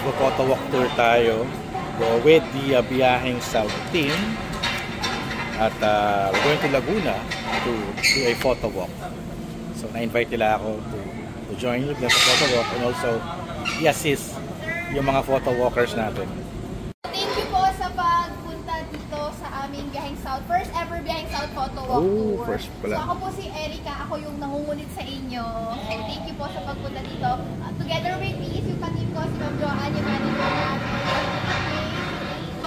Mag-photo walk tour tayo with the Biyaheng South team. At we're going to Laguna to do a photo walk. So na-invite nila ako to join with them sa photo walk and also i-assist yung mga photo walkers natin. Thank you po sa pagpunta dito sa aming Biyaheng South. First ever Biyaheng South photo walk tour. First pala. So ako po si Erica, ako yung nangungulit sa inyo. So thank you po sa pagpunta dito. Together with me is yung katim ko, si Ma'am Joanne, yung manager natin.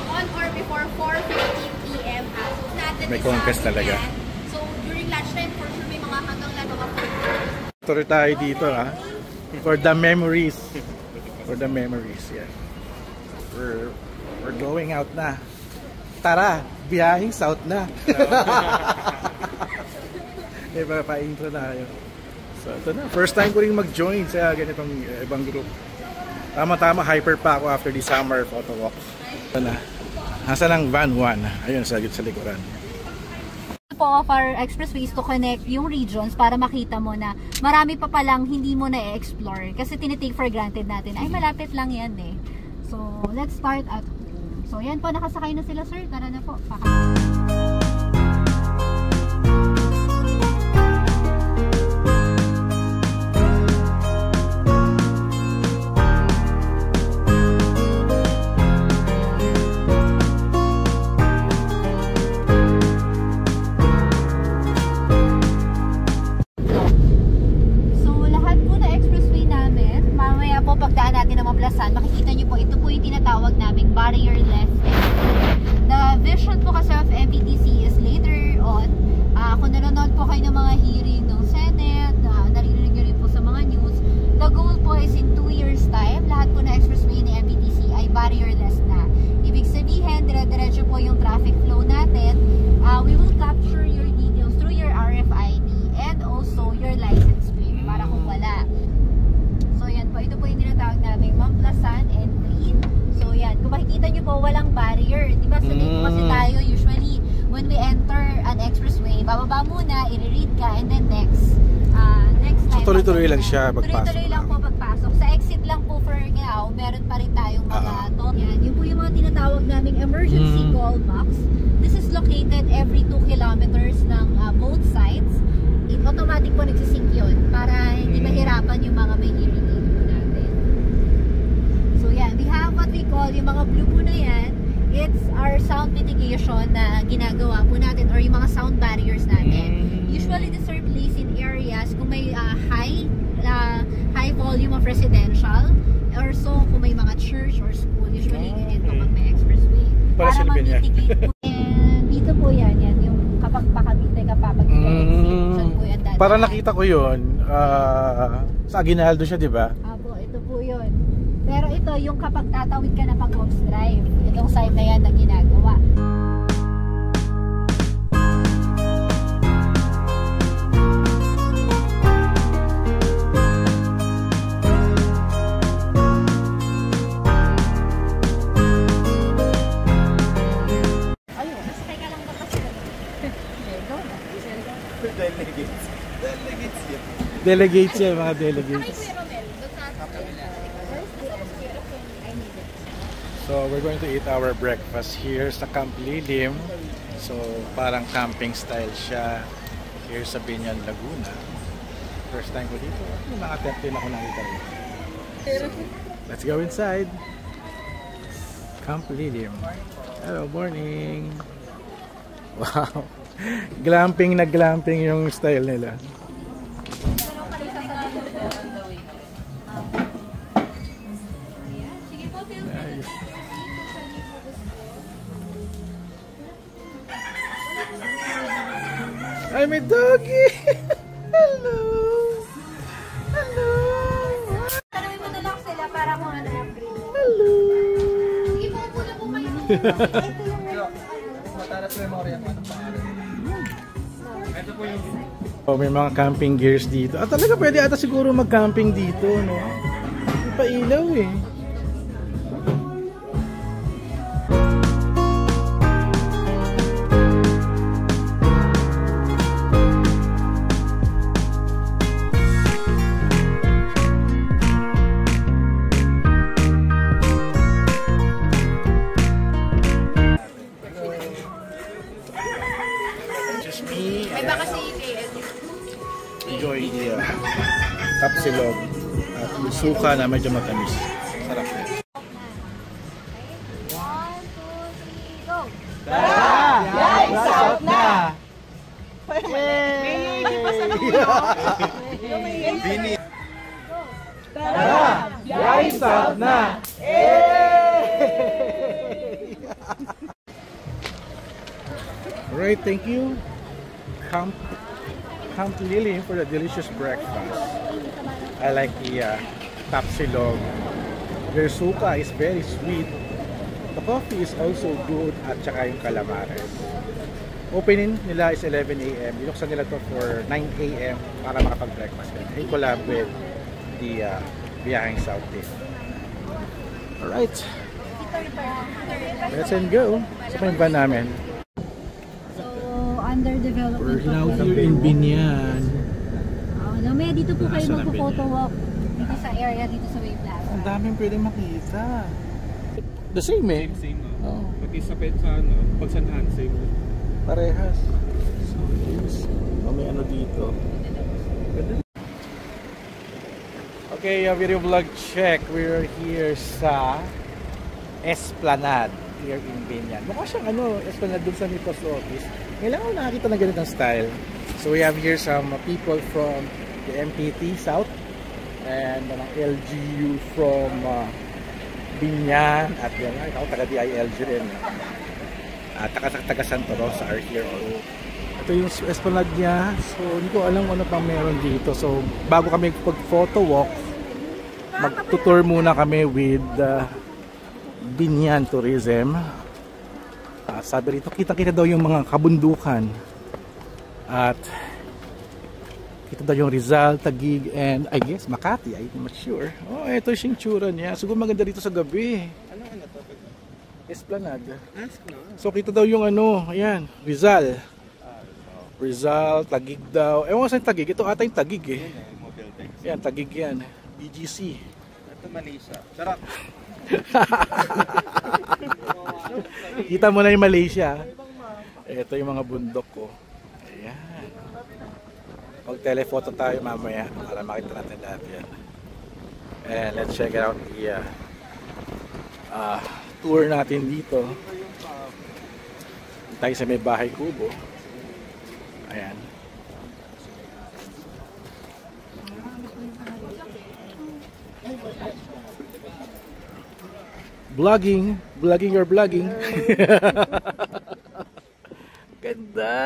On or before 4:15 p.m. May contest talaga. So during lunchtime, for sure may mga hanggang lang mga food. Tuloy tayo dito for the memories. For the memories, yeah. We're going out na. Tara, Biyaheng South na. Diba, pa-intro tayo. So ito na, first time ko rin mag-join sa ganitong ibang group. Tama-tama, hyper pa ako after the summer photo walk. Ito na. Nasaan ang van 1? Ayun, sa likuran. Po of our expressways to connect yung regions para makita mo na marami pa palang hindi mo na-explore kasi tinitake for granted natin. Ay, malapit lang yan eh. So, let's start at home. So, yan po, nakasakay na sila, sir. Tara na po. Makikita nyo po, ito po yung tinatawag naming barrier-less. The vision po kasi of MPTC is later on, kung nanonood po kayo ng mga hearing ng Senate, naririnig nyo rin po sa mga news, the goal po is in 2 years time, lahat po na expressway ni MPTC ay barrier-less na. Ibig sabihin, dire-diretso po yung traffic flow natin. We will capture your details through your RFID and also your license plate para kung wala. So yan po, ito po yung tinatawag namin Mamplasan and Green. So yan, kung makikita nyo po, walang barrier. Diba sa dito kasi tayo, usually, when we enter an expressway, bababa muna, i-read ka, and then next time. So tuloy-tuloy lang siya pagpasok. Tuloy-tuloy lang po pagpasok. Sa exit lang po for now, meron pa rin tayong mga yan, yun po yung mga tinatawag naming emergency call box. This is located every 2 kilometers ng both sides. Automatic po nagsisync yun para hindi mahirapan yung mga may hearing aid po natin. So yan, we have what we call yung mga blue po na yan. It's our sound mitigation na ginagawa po natin or yung mga sound barriers natin. Usually these are placed in areas kung may high volume of residential or so kung may mga church or school. Usually ganito pag may expressway. Para ma-mitigate po. And dito po yan yung kapag pakabitay ka pa pag exit. Para nakita ko yun, sa Aguinaldo siya, di ba? Apo, ito po yun. Pero ito, yung kapag tatawid ka na pag Ops Drive, itong side na yan na ginagawa. Delegates yan, mga delegates. So we're going to eat our breakfast here sa Camp Lilim. So parang camping style siya here sa Binyan, Laguna. First time ko dito. Yung mga tent din ako nakita rin. So, let's go inside. Camp Lilim. Hello, morning. Wow. Glamping na glamping yung style nila. Nice. Ay, may doggy! Hello! Hello! Tanawin mo na lang sila para kung ano upgrade. Hello! Sige po, pula po kayo. Ito yung matalas memory ang ano pangalan. Ito po yung oh, may mga camping gears dito. At talaga pwede ata siguro mag-camping dito, no? May pailaw eh. tapsilog at yung suka na medyo matamis. Sarap din. 1, 2, 3, go! Yikes out na! Bini. Tara! Yikes out na! Alright, thank you. Camp Lily for the delicious breakfast. I like the tapsilog. Their suka is very sweet. The coffee is also good at saka yung calamares. Opening nila is 11 AM. Binuksan nila to for 9 AM para makapag-breakfast. I collab with the Biyaheng South Team. Alright. Let's go. Sa yung van namin. Underdevelopment. We're now here in Binyan. May dito po kayo magpo-photo walk dito sa area dito sa Way Plaza. Ang daming pwedeng makita. The same eh. Same. Oh. Pati sa pet sa ano, pagsanhan, same. Parehas. So, may ano dito. Okay, video vlog check. We're here sa Esplanade here in Binyan. Mukha siyang ano, Esplanade dun sa may post office. Ngayon ako nakakita na ganitong style. So we have here some people from the MPT South and LGU from Binyan at yan, ako taga-DILG rin. At taga Santa Rosa are here. Ito yung Esplanade niya. So hindi ko alam ano pang meron dito. So bago kami pag-photo walk, mag-tour muna kami with Binyan Tourism. Sabi rito, kita-kita daw yung mga kabundukan. At kita daw yung Rizal, Taguig, and I guess Makati. I'm not sure. Oh, ito yung tsura niya. Siguro maganda dito sa gabi. Ano to? Esplanade. So kita daw yung ano, ayan, Rizal. Rizal, Taguig daw. Ewan ko saan Taguig. Ito ata yung Taguig eh. Yan, Taguig yan. BGC. Ito Malaysia. Sarap. Kita mo na yung Malaysia. Ito yung mga bundok ko. Ayan. Mag-telephoto tayo mamaya para makita natin lahat yan. And let's check out the tour natin dito. Tayo sa may bahay kubo. Ayan. Vlogging your vlogging. Ganda.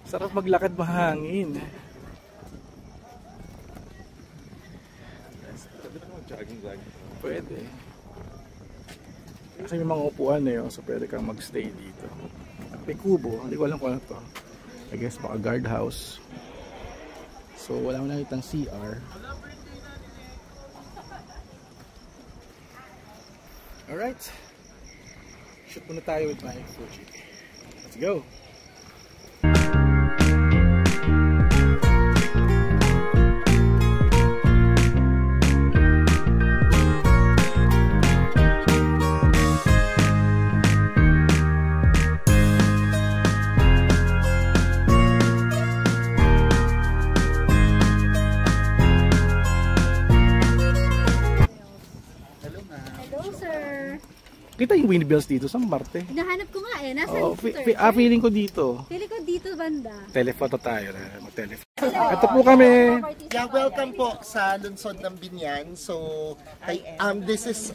Sarap maglakad mahangin. Pwede. Kasi may mga upuan na yun, so pwede kang magstay dito. May kubo, hindi ko alam kung ano to. I guess baka guard house. So wala mo nakitang CR. Alright. Shoot muna tayo with my Fuji. Let's go! Kita yung windmills dito sa Marte. Hinahanap ko nga eh. Nasa feeling ko dito. Feeling ko dito banda. Telephoto tayo. Mag-telephoto. Ito po kami. Yeah, welcome po sa lungsod ng Binyan. So, this is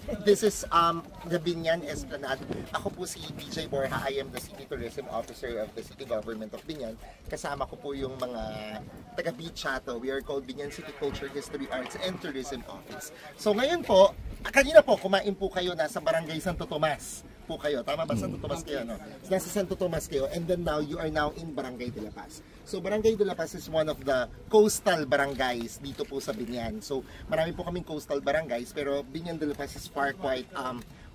the Binyan Esplanade. Ako po si DJ Borja. I am the City Tourism Officer of the City Government of Binyan. Kasama ko po yung mga taga-Bichato. We are called Binyan City Culture, History, Arts, and Tourism Office. So, ngayon po, kanina po, kumain po kayo nasa Barangay Santo Tomas po kayo. Tama ba? Santo Tomas kayo, no? Nasa Santo Tomas kayo. And then now, you are now in Barangay de la Paz. So, Barangay de la Paz is one of the coastal barangays dito po sa Binyan. So, marami po kaming coastal barangays, pero Binyan de la Paz is quite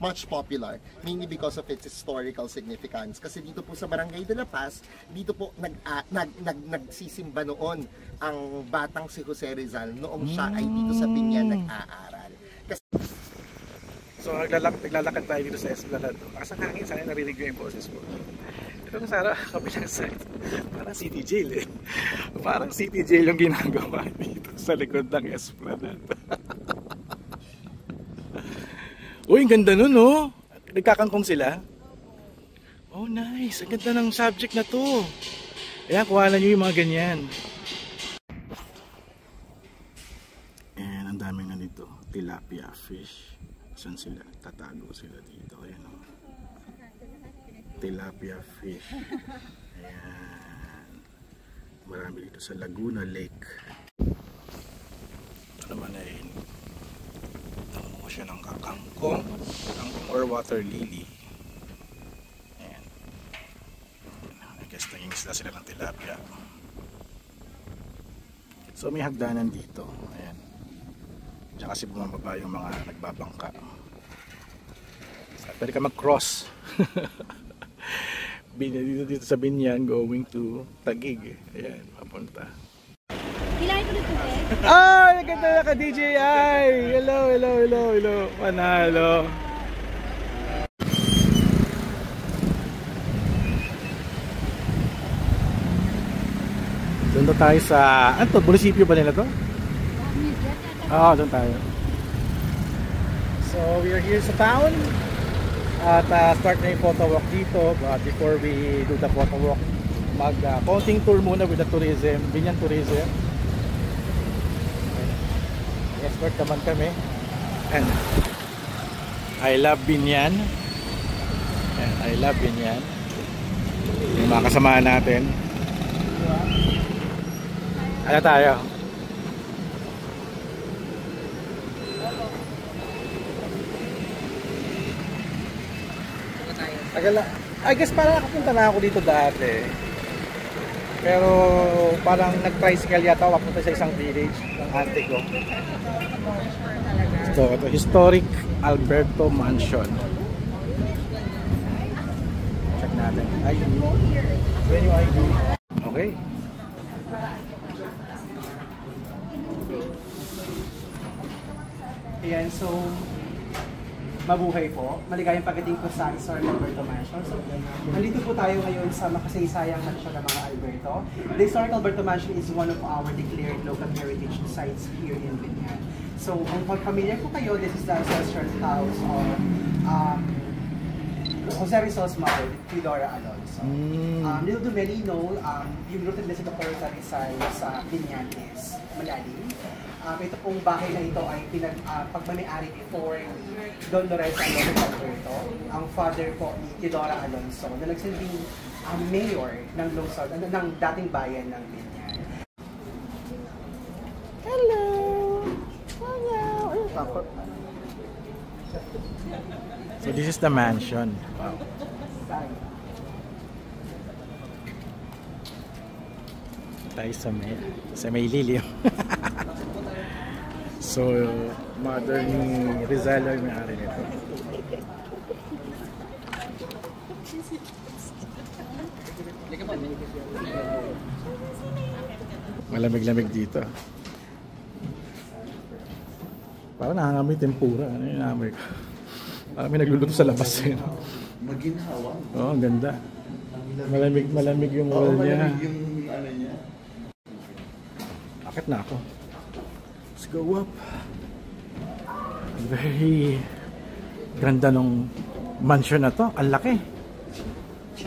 much popular, mainly because of its historical significance. Kasi dito po sa Barangay de la Paz, dito po nagsisimba noon ang batang si Jose Rizal noong siya ay dito sa Binyan nag-aaral. So naglalakad tayo dito sa Esplanade. Kasi hangin, sana narinig ko yung boses ko. Ito na Sara, kabilang side. Parang city jail eh. Parang city jail yung ginagawa dito sa likod ng Esplanade. Uy, ang ganda nun, no? Nagkakangkong sila. Oh, nice. Ang ganda ng subject na to. Ayan, kuhanan nyo yung mga ganyan. And ang dami nga nito. Tilapia fish. Saan sila? Tatago sila dito. Ayan, oh. Tilapia fish. Ayan. Marami dito sa Laguna Lake. Ito naman ay nangungo siya ng kakangkong. Kangkong or water lily. Ayan. I guess nangingisda sila ng tilapia. So may hagdanan dito. Ayan. Diyan kasi bumababa yung mga nagbabangka. Pwede ka mag-cross. Dito sa Binyan going to Taguig. Ayan, papunta. Hilahin ko na po eh. Ay, ganda na ka DJI! Hello. Panalo. Doon tayo sa, ano to? Munisipyo ba nila to? Oo, doon tayo. So, we are here sa town. At start na yung photo walk dito. But before we do the photo walk, konting tour muna with the tourism, Binyan Tourism. Escort naman kami. And I love Binyan. And I love Binyan. Yung mga kasama natin. Ano tayo? I guess parang nakapunta na ako dito dati. Pero parang nag-tricycle yata ako papunta sa isang village ng auntie ko. Ito, historic Alberto Mansion. Check natin. ID. When you ID. Okay. Ayan, so mabuhay po. Maligayang pagdating po sa Historic Alberto Mansion. So, nandito po tayo ngayon sa makasaysayang mansyon ng mga Alberto. The Historic Alberto Mansion is one of our declared local heritage sites here in Binyan. So, kung familiar po kayo, this is the ancestral house of Jose Rizal's mother, Theodora Alonso. Little do many know, yung rooted na si Dr. Jose Rizal sa Binyan is malalim. Ito pong bahay na ito ay pagmamay-ari before Don Lorenzo Alonso, ang father po ni Theodora Alonso, na nagsilbing mayor ng lungsod, ng dating bayan ng Binyan. Hello! So this is the mansion. Wow. Tayo sa may lilim. So, mother ni Rizal ay may-ari nito. Malamig-lamig dito. Parang nangangamoy tempura. Ano yung nangangamoy ko? Parang may nagluluto sa labas. Maginhawa. Oo, ang ganda. Malamig yung wall niya. Malamig yung ano niya. Akit na ako. Let's go up. Very ganda nung mansion na to. Ang laki.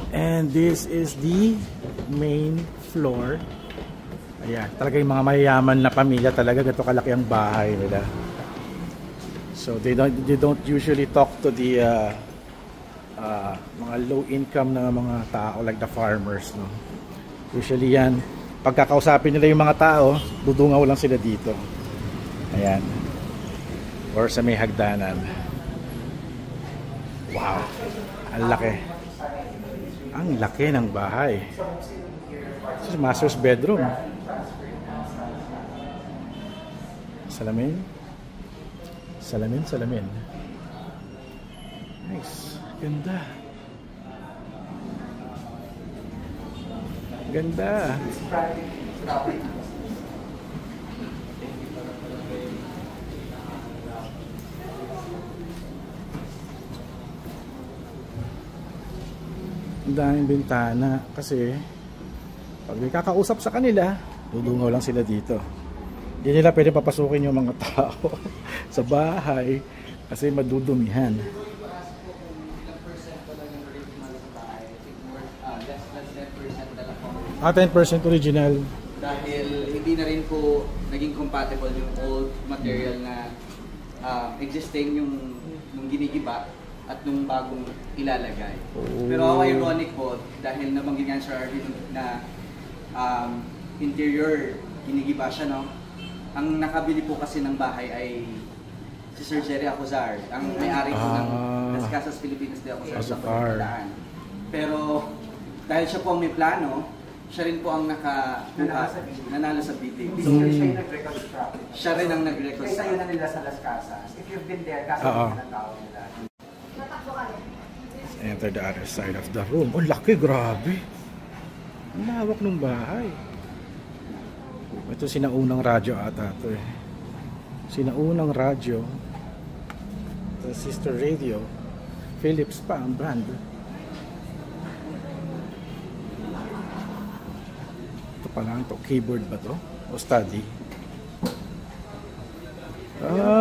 And this is the main floor. Ayan. Talaga yung mga mayayaman na pamilya talaga. Ganito kalaki ang bahay nila. So they don't usually talk to the mga low income na mga tao like the farmers. No? Usually yan. Pagkakausapin nila yung mga tao, dudungaw lang sila dito. Ayan. Or sa may hagdanan. Wow. Ang laki. Ang laki ng bahay. This is master's bedroom. Salamin. Salamin. Nice. Ganda. Ganda. Ang daming bintana kasi pag may kakausap sa kanila, Dudungaw lang sila dito. Hindi nila pwede papasukin yung mga tao sa bahay kasi madudumihan. 10% original. Dahil hindi na rin po naging compatible yung old material na existing yung ginigiba at nung bagong ilalagay. Pero ironic po dahil nabanggit nga sa RV na interior ginigiba siya, no? Ang nakabili po kasi ng bahay ay si Sir Jerry Acuzar, ang may-ari po ng Las Casas Pilipinas de Acuzar sa Pagkalaan. Pero dahil siya po ang may plano, siya rin po ang nanalo sa bidding. So, siya yung nag-reconstruct. Siya rin ang nag-reconstruct. Itayo na nila sa Las Casas. If you've been there, kasi ng tao nila. Enter the other side of the room. Oh, laki, grabe. Ang lawak ng bahay. Ito sinaunang radyo ata ito eh. Sinaunang radyo. The sister radio. Philips pa ang brand. Ito pa lang ito. Keyboard ba to? O study?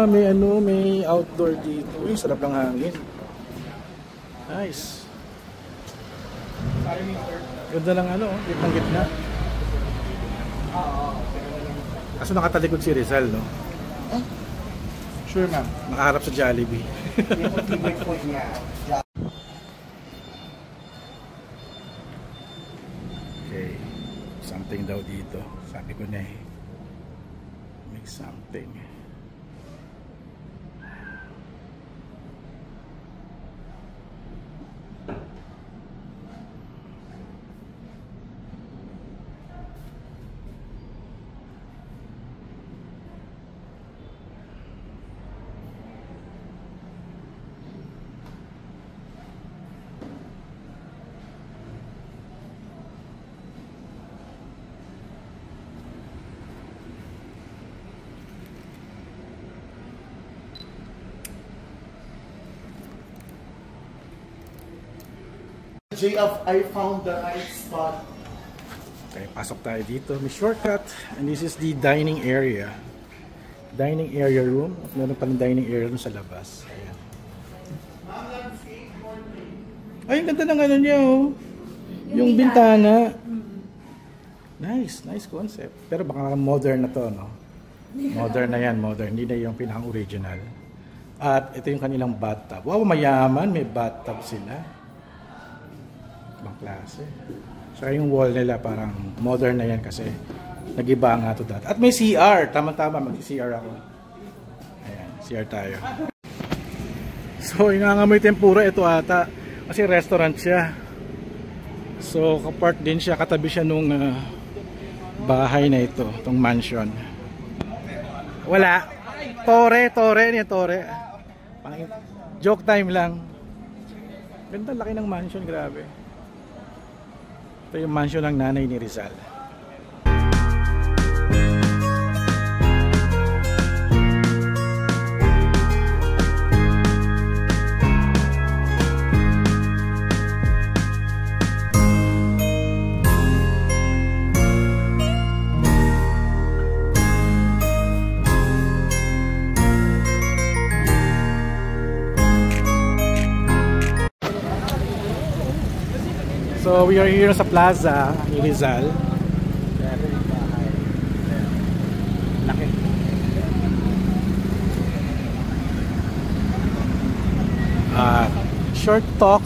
May outdoor dito. Uy, sarap ng hangin. Nice. Ganda lang gitna. Kaso nakatalikod si Rizal, no? Sure, ma'am. Nakaharap sa Jollibee. Okay. Something daw dito. Sabi ko na eh. Make something. JF, I found the right spot. Okay, pasok tayo dito. May shortcut. And this is the dining area. Dining area room. At meron pa ng dining area room sa labas. Ayan. Ay, ang ganda ng niya, oh. Yung bintana. Nice concept. Pero baka modern na to, no? Modern na yan, modern. Hindi na yung pinaka-original. At ito yung kanilang bathtub. Wow, mayaman. May bathtub sila. Ibang klase. Saka yung wall nila parang modern na yan kasi nag-iba nga ito dati. At may CR. Tama-tama, mag-CR ako. Ayan, CR tayo. So, inangamoy tempura ito ata. Kasi restaurant siya. So, kapart din siya. Katabi siya nung bahay na ito. Itong mansion. Wala. Tore. Joke time lang. Ganda, laki ng mansion. Grabe. Ito yung mansion ng nanay ni Rizal. So we are here sa plaza ni Rizal. Laki. Short talk.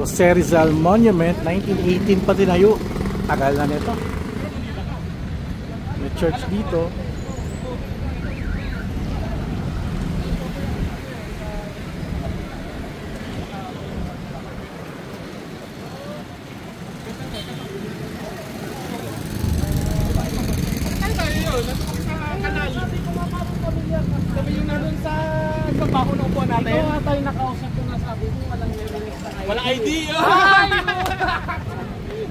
Jose Rizal Monument, 1918 pa tinayo. Tagal na nito. May church dito. Wala ID!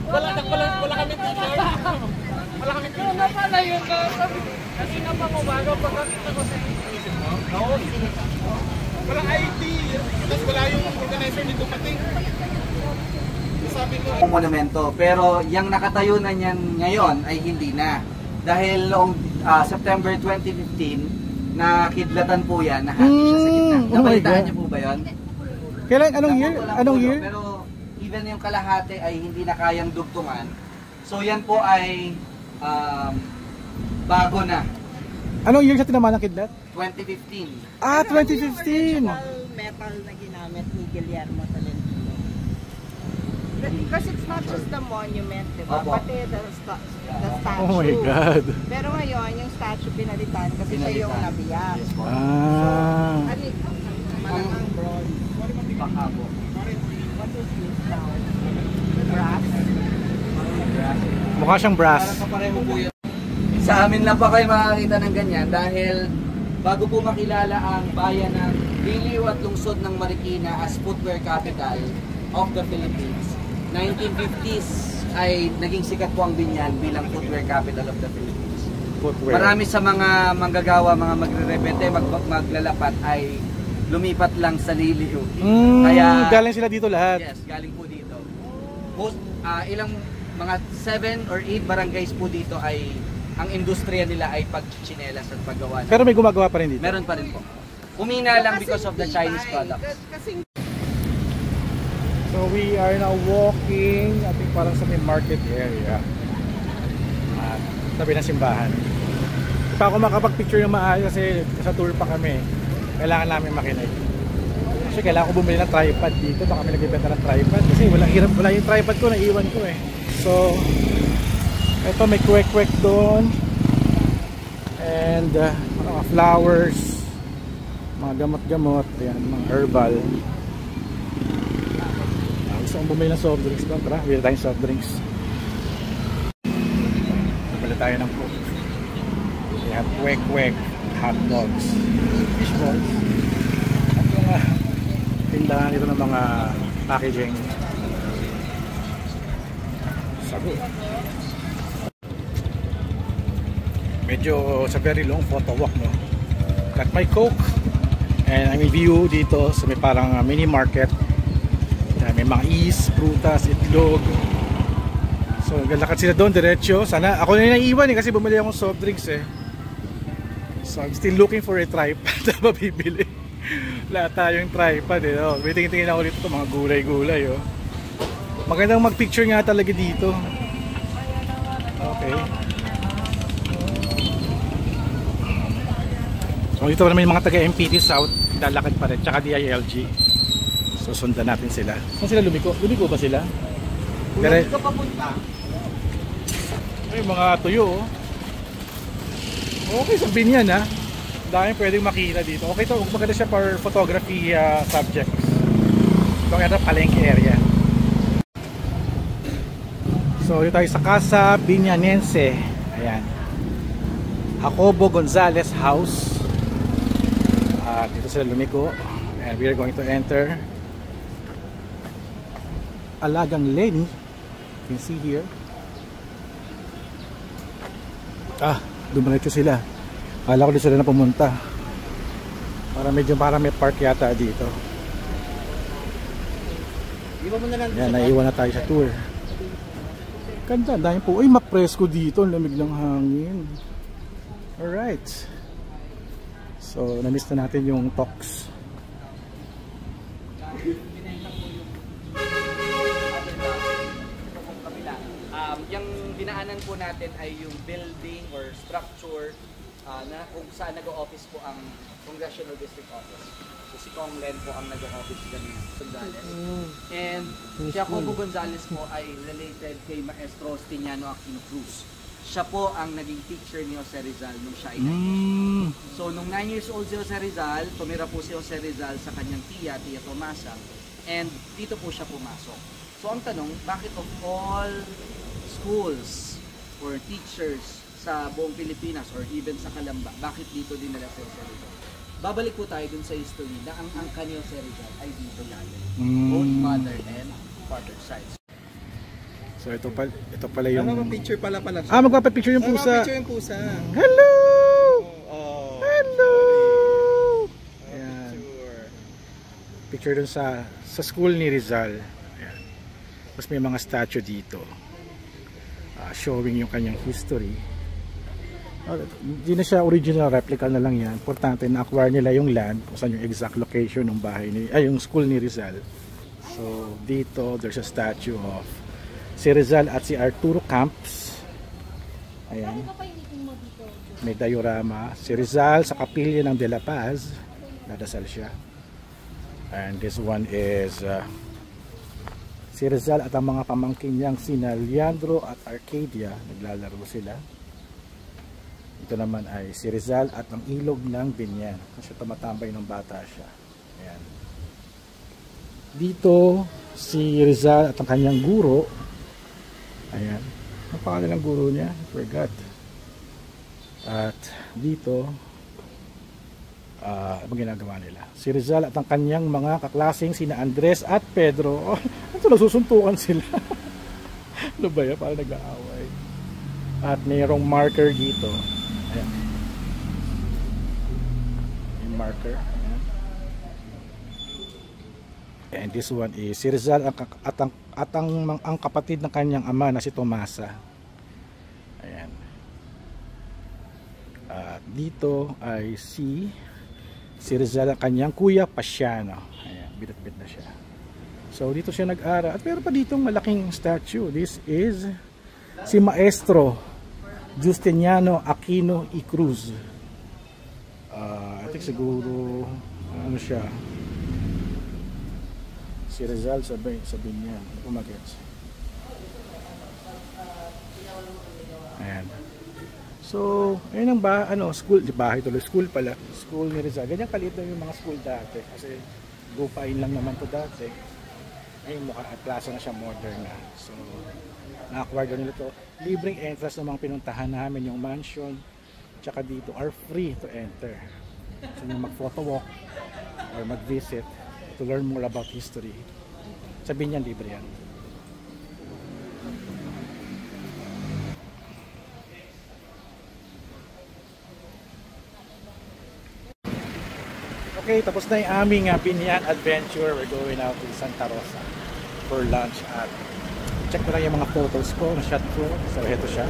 Wala kami t-shirt! Wala kami t-shirt! Ano pala yun? Kasi naman umaga pagkakita ko sa isip mo? Oo. Walang ID! Tapos wala yung organizer nito pati. monumento. Pero yung nakatayo na niyan ngayon ay hindi na. Dahil noong September 2015, nakidlatan po yan, nahati siya sa gitna. Nabalitaan niyo po ba yun? Kailan? Anong year? Anong year? Pero even yung kalahati ay hindi na kayang dugtungan. So yan po ay bago na. Anong year siya tinamaan ng kidlat? 2015. Ah, 2015! Metal na ginamit ni Guillermo Tolentino. Because it's not just the monument, diba? Opo. Pati the statue. Oh my God! Pero ngayon, yung statue pinalitan kasi siya yung nabiyak. Yes po. Ah, Malamang bronze. Pakabo. What is this now? Brass? mukha siyang brass. Parang kapareho po yun. Sa amin lang pa kayo makakita ng ganyan dahil bago po makilala ang bayan ng Diliw at lungsod ng Marikina as footwear capital of the Philippines, 1950s ay naging sikat po ang Binyan bilang footwear capital of the Philippines. Footwear. Marami sa mga manggagawa, mga magre-repente, maglalapat ay lumipat lang sa Diliw. Kaya galing sila dito lahat. yes, galing po dito. Ilang mga 7 or 8 barangays po dito ay ang industriya nila ay pagchichinelas at paggawa. Pero may gumagawa pa rin dito. Meron pa rin po. Umina lang because of the Chinese products. So we are now walking, I think parang sa may market area. At tabi ng simbahan. Hindi pa ako makapag-picture ng maayos kasi sa tour pa kami. Kailangan namin makinig. Kasi kailangan ko bumili ng tripod dito. Baka may nagbibenta ng tripod. Kasi wala yung tripod ko, naiwan ko eh. So, ito may kwek-kwek doon. And mga flowers, mga gamot-gamot, ayan, mga herbal. Gusto kong bumili ng soft drinks doon. Tara, bili tayong soft drinks. Bili tayo ng coke. We have kwek-kwek, hot dogs, fish balls. At mga tindahan dito ng mga packaging. Sago. Medyo sa very long photo walk, no? Got my coke and I may view dito sa may parang mini market. May mga is, prutas, itlog. So galakad sila doon diretso. Sana ako na naiiwan eh kasi bumili akong soft drinks eh. So I'm still looking for a tripod na mabibili. Wala tayong tripod eh. Oh, may tingin-tingin ako dito mga gulay-gulay oh. Magandang mag-picture nga talaga dito. Okay. So dito pa naman yung mga taga-MPT South, lalakad pa rin, tsaka DILG. So sundan natin sila. Saan sila lumiko? Lumiko ba sila? Kung ka papunta. Ay, mga tuyo oh. Okay, sabihin yan ha. Dahil pwedeng makita dito. Okay to, maganda siya for photography subjects. Itong ito, palengke area. So dito tayo sa Casa Binyanense. Ayan. Jacobo Gonzalez House. Dito sila lumiko. And we are going to enter Alagang Lenny. You can see here. Dumiretso sila. Akala ko din sila na pumunta. Para may park yata dito. Yan, naiwan na tayo sa tour. Ganda, dahil po. Uy, mapresko dito. Ang lamig ng hangin. Alright. So, na-miss na natin yung talks. Yung dinaanan po natin ay yung building or structure na kung saan nag-o-office po ang Congressional District Office. So si Kong Len po ang nag-o-office ganun Gonzales. And Jacobo Gonzalez po ay related kay Maestro Stiniano Aquino Cruz. Siya po ang naging teacher ni Jose Rizal nung siya ay 9 years. So nung 9 years old si Jose Rizal, tumira po si Jose Rizal sa kanyang Tia Tomasa. And dito po siya pumasok. So ang tanong, bakit of all schools or teachers sa buong Pilipinas or even sa Calamba, bakit dito din nila si Jose Rizal? Babalik po tayo dun sa history na ang angka ni Jose Rizal ay dito galing. Both mother and father sides. So ito pala yung... Picture pala siya. Magpapapicture yung pusa. Picture yung pusa. Hello! Oh, Hello! Ayan. Picture dun sa school ni Rizal. Ayan. Tapos may mga statue dito showing yung kanyang history. Hindi na siya original, replica na lang yan. Importante na acquire nila yung land kung saan yung exact location ng bahay yung school ni Rizal. So dito there's a statue of si Rizal at si Arturo Camps. Ayan, may diorama si Rizal sa kapilya ng De La Paz, nadasal siya. And this one is si Rizal at ang mga pamangkin niyang sina Leandro at Arcadia, naglalaro sila. Ito naman ay si Rizal at ang ilog ng Binyan kasi tumatambay ng bata siya. Ayan. Dito si Rizal at ang kanyang guro. Ayan, ang pangalan ng guro niya, forgot. At dito ang ginagawa nila, si Rizal at ang kanyang mga kaklaseng sina Andres at Pedro. Ito, nagsusuntukan sila. Ano ba yan? Parang nag-aaway. At mayroong marker dito. Ayan. Yung marker. Ayan. And this one is si Rizal at ang kapatid ng kanyang ama na si Tomasa. Ayan. At dito ay si Rizal ang kanyang kuya Pasiano. Ayan, bit-bit na siya. So dito siya nag-aral. At meron pa ditong malaking statue. This is si Maestro Justiniano Aquino y Cruz. I think siguro ano siya, si Rizal sabi niya umagets. Ayan. So ayun ang school, bahay tuloy, school pala, school ni Rizal. Ganyan kaliit na yung mga school dati kasi gupain lang naman to dati. Ayun, plaza na siya, modern na. So na-acquire nila to. Libreng entrance ng mga pinuntahan namin, yung mansion tsaka dito are free to enter. So yung mag-photo walk or mag-visit to learn more about history, sabihin niyan, libre yan. Okay, tapos na yung aming Binyan adventure. We're going out to Santa Rosa for lunch at check ko lang yung mga photos ko na shot ko. So ito siya.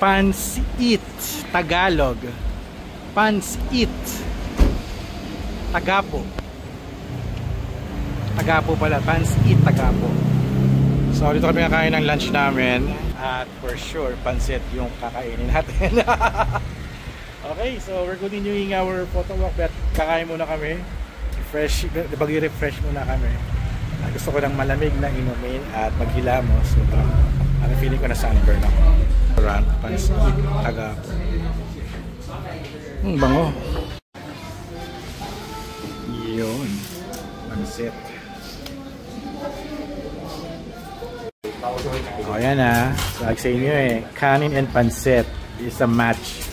Pansit Tagalog. Pansit Tagapo. Tagapo pala, Pansit Tagapo. So dito kami kakain ng lunch namin at for sure pansit yung kakainin natin. Okay, so we're continuing our photo walk, but kakain muna kami. Refresh, refresh muna kami. Gusto ko ng malamig na inumin at maghilamos. So feeling ko na sunburn ako. Restaurant, Pansit Tagapo. Bango. Yun. Pansit. O yan ah. Like sa inyo eh. Kanin and pansit is a match.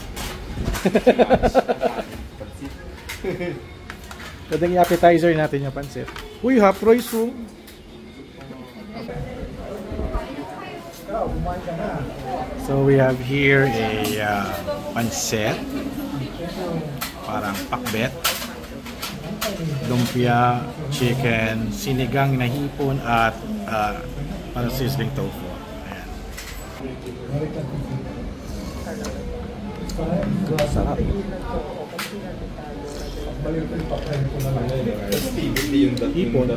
Kadang i-appetizer natin yung pansit. Uy, half rice oh. So we have here a pansit, parang pakbet, lumpia, chicken, sinigang na hipon at parang sizzling tofu. Ayan. Sarap. Hipon.